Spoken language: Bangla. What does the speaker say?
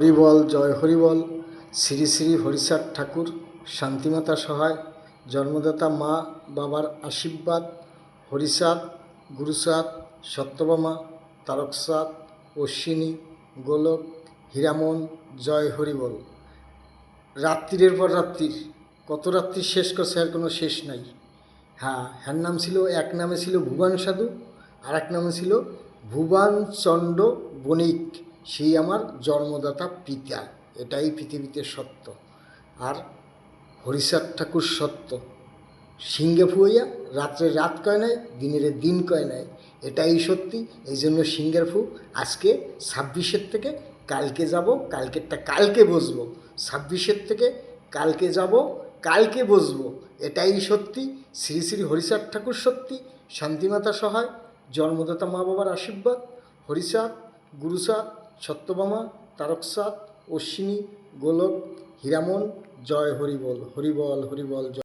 হরিবল, জয় হরিবল। শ্রী শ্রী হরিচাঁদ ঠাকুর, শান্তিমাতা সহায়, জন্মদাতা মা বাবার আশীর্বাদ, হরিচাঁদ, গুরুচাঁদ, সত্যভামা, তারকচাঁদ, অশ্বিনী, গোলক, হীরামন, জয় হরিবল। রাত্রির পর রাত্রির কত রাত্রি শেষ করছে, আর কোনো শেষ নাই। হ্যার নাম ছিল, এক নামে ছিল ভুবন সাধু, আর এক নামে ছিল ভুবনচন্দ্র বণিক। সেই আমার জন্মদাতা পিতা। এটাই পৃথিবীতে সত্য। আর হরিচাঁদ ঠাকুর সত্য। সিংহে ফুয়াইয়া রাত্রে রাত কয় নাই, দিনের দিন কয় নাই, এটাই সত্যি। এই জন্য সিংহের ফু আজকে 26-এর থেকে কালকে যাব, কালকেরটা কালকে বসবো। 26-এর থেকে কালকে যাব, কালকে বসবো। এটাই সত্যি। শ্রী শ্রী হরিচাঁদ ঠাকুর সত্যি, শান্তিমাতা সহায়, জন্মদাতা মা বাবার আশীর্বাদ, হরিচাঁদ, গুরুচাঁদ, সত্যভামা, তারকচাঁদ, অশ্বিনী, গোলক, হীরামন, জয় হরিবল, হরিবল, হরিবল।